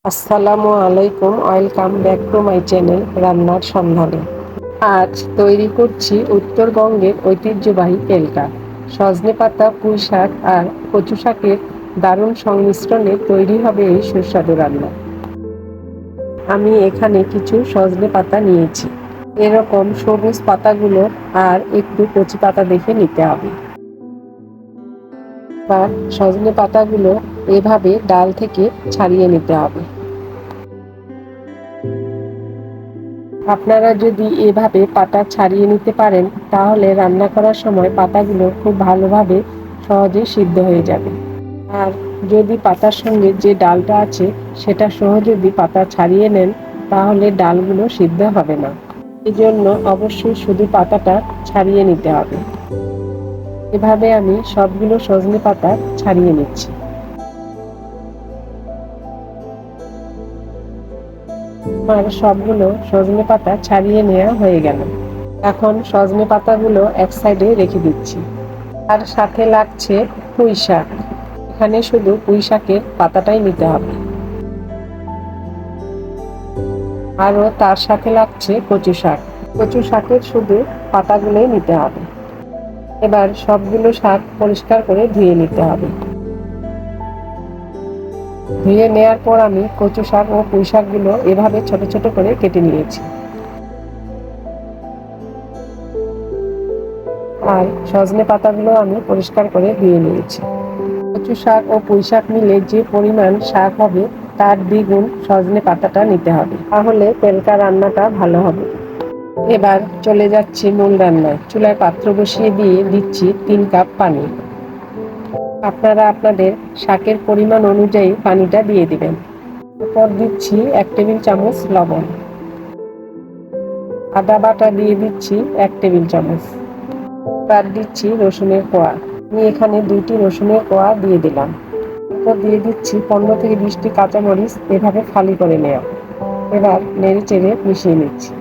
আসসালামু আলাইকুম, welcome back to my channel রান্নার সন্ধানে। আজ তৈরি করছি উত্তরবঙ্গের ঐতিহ্যবাহী পেলকা। সজনে পাতা, পুঁই শাক আর কচু শাকের দারুণ সংমিশ্রণে তৈরি হবে এই সুস্বাদু রান্না। আমি এখানে কিছু সজনে পাতা নিয়েছি। এরকম সবুজ পাতাগুলো আর একটু কচি পাতা দেখে নিতে হবে। বা সজনে পাতাগুলো এভাবে ডাল থেকে ছাড়িয়ে নিতে হবে। আপনারা যদি এভাবে পাতা ছাড়িয়ে নিতে পারেন তাহলে রান্না করার সময় পাতাগুলো খুব ভালোভাবে সহজে সিদ্ধ হয়ে যাবে। আর যদি পাতার সঙ্গে যে ডালটা আছে সেটা সহ যদি পাতা ছাড়িয়ে নেন তাহলে ডালগুলো সিদ্ধ হবে না। এই জন্য অবশ্যই শুধু পাতাটা ছাড়িয়ে নিতে হবে। এভাবে আমি সবগুলো সজনে পাতা ছাড়িয়ে নিচ্ছি। আমার সবগুলো সজনে পাতা ছাড়িয়ে নেওয়া হয়ে গেল। এখন সজনে পাতাগুলো এক সাইডে রেখে দিচ্ছি। আর সাথে লাগছে পুঁই শাক। এখানে শুধু পুঁই শাকের পাতাটাই নিতে হবে। আরও তার সাথে লাগছে কচু শাক। কচু শাকের শুধু পাতাগুলোই নিতে হবে। এবার সবগুলো শাক পরিষ্কার করে ধুয়ে নিতে হবে। ধুয়ে নেওয়ার পর আমি কচু শাক ও পুঁই শাকগুলো এভাবে ছোট ছোট করে কেটে নিয়েছি। আর সজনে পাতাগুলো আমি পরিষ্কার করে ধুয়ে নিয়েছি। কচু শাক ও পুঁই শাক মিলে যে পরিমাণ শাক হবে তার দ্বিগুণ সজনে পাতাটা নিতে হবে, তাহলে পেলকা রান্নাটা ভালো হবে। এবার চলে যাচ্ছি মূল রান্নায়। চুলায় পাত্র বসিয়ে দিয়ে দিচ্ছি 3 কাপ পানি। আপনারা আপনাদের শাকের পরিমাণ অনুযায়ী পানিটা দিয়ে দিবেন। এরপর দিচ্ছি 1 টেবিল চামচ লবণ। আদা বাটা দিয়ে দিচ্ছি 1 টেবিল চামচ। আর দিচ্ছি রসুনের কোয়া। আমি এখানে 2টি রসুনের কোয়া দিয়ে দিলাম। এরপর দিয়ে দিচ্ছি 15 থেকে 20টি কাঁচামরিচ এভাবে ফালি করে নেওয়া। এবার নেড়ে চেড়ে মিশিয়ে নিচ্ছি।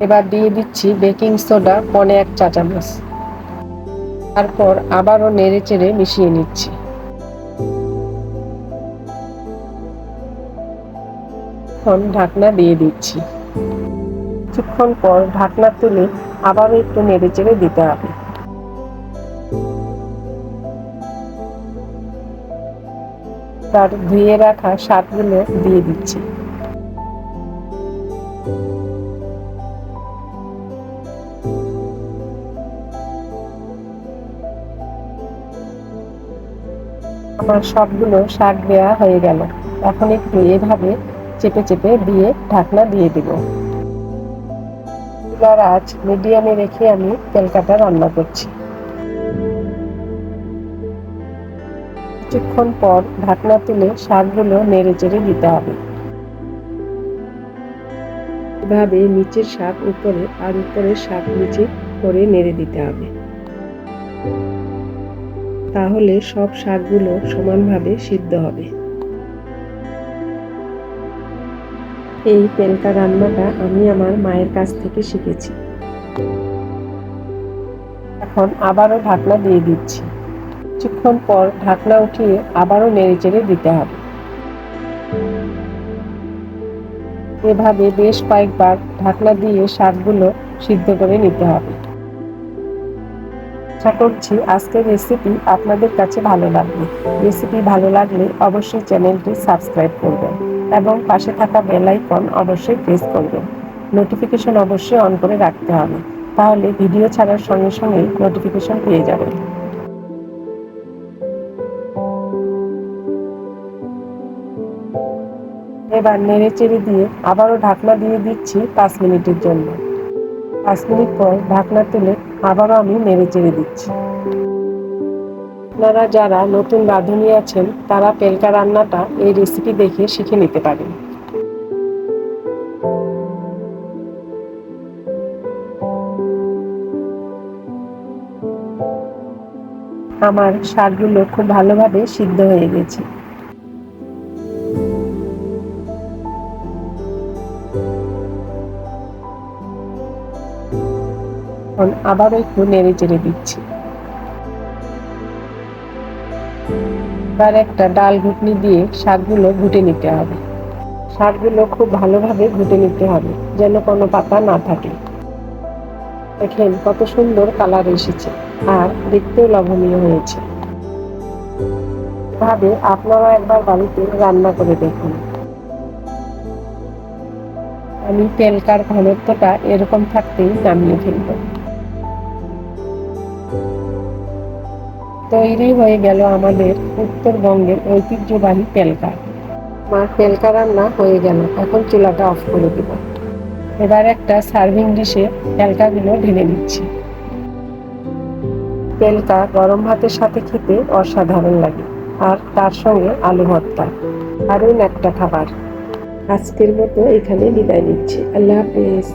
এবার দিয়ে দিচ্ছি বেকিং সোডা 1 চা চামচ। তারপর আবারও নেড়ে চেড়ে মিশিয়ে নিচ্ছি। এখন ঢাকনা দিয়ে দিচ্ছি। কিছুক্ষণ পর ঢাকনা তুলে আবারও একটু নেড়ে চেড়ে দিতে হবে। তার ধুয়ে রাখা শাকগুলো দিয়ে দিচ্ছি। আমার সবগুলো শাক দেওয়া হয়ে গেল। এখন একটু এভাবে চেপে চেপে দিয়ে ঢাকনা দিয়ে দিব। চুলার আঁচ মিডিয়ামে রেখে আমি পেলকাটা রান্না করছি। কিছুক্ষণ পর ঢাকনা তুলে শাকগুলো নেড়ে চেড়ে দিতে হবে। এভাবে নিচের শাক উপরে আর উপরের শাক নিচে করে নেড়ে দিতে হবে। তাহলে সব শাকগুলো সমানভাবে সিদ্ধ হবে। এই পেলকা রান্নাটা আমি আমার মায়ের কাছ থেকে শিখেছি। এখন আবারও ঢাকনা দিয়ে দিচ্ছি। কিছুক্ষণ পর ঢাকনা উঠিয়ে আবারও নেড়ে চেড়ে দিতে হবে। এভাবে বেশ কয়েকবার ঢাকনা দিয়ে শাকগুলো সিদ্ধ করে নিতে হবে। আশা করছি আজকের রেসিপি আপনাদের কাছে ভালো লাগবে। রেসিপি ভালো লাগলে অবশ্যই চ্যানেলটি সাবস্ক্রাইব করবেন এবং পাশে থাকা বেল আইকন অবশ্যই প্রেস করবেন। নোটিফিকেশন অবশ্যই অন করে রাখতে হবে, তাহলে ভিডিও ছাড়ার সঙ্গে সঙ্গে নোটিফিকেশন পেয়ে যাবেন। এবার নেড়ে চেড়ে দিয়ে আবারও ঢাকনা দিয়ে দিচ্ছি 5 মিনিটের জন্য। 5 মিনিট পর ঢাকনা তুলে আবারও আমি নেড়ে চেড়ে দিচ্ছি। আপনারা যারা নতুন রাঁধুনি আছেন তারা পেলকা রান্নাটা এই রেসিপি দেখে শিখে নিতে পারেন। আমার শাকগুলো খুব ভালোভাবে সিদ্ধ হয়ে গেছে। এখন আবারও একটু নেড়ে চেড়ে দিচ্ছি। এবার একটা ডাল ঘুটনি দিয়ে শাকগুলো ঘুটে নিতে হবে। শাকগুলো খুব ভালোভাবে ঘুটে নিতে হবে, যেন কোনো পাতা না থাকে। দেখেন কত সুন্দর কালার এসেছে, আর দেখতেও লোভনীয় হয়েছে। এভাবে আপনারা একবার বাড়িতে রান্না করে দেখুন। আমি তেলকার ঘনত্বটা এরকম থাকতেই নামিয়ে ফেলব। তৈরি হয়ে গেল আমাদের উত্তরবঙ্গের ঐতিহ্যবাহী তেলকা। আমার তেলকা রান্না হয়ে গেল, এখন চুলাটা অফ করে দেব। এবার একটা সার্ভিং ডিশে তেলকাগুলো ঢেলে নিচ্ছি। তেলকা গরম ভাতের সাথে খেতে অসাধারণ লাগে, আর তার সঙ্গে আলু ভর্তা, দারুণ একটা খাবার। আজকের মতো এখানে বিদায় নিচ্ছি। আল্লাহ হাফেজ।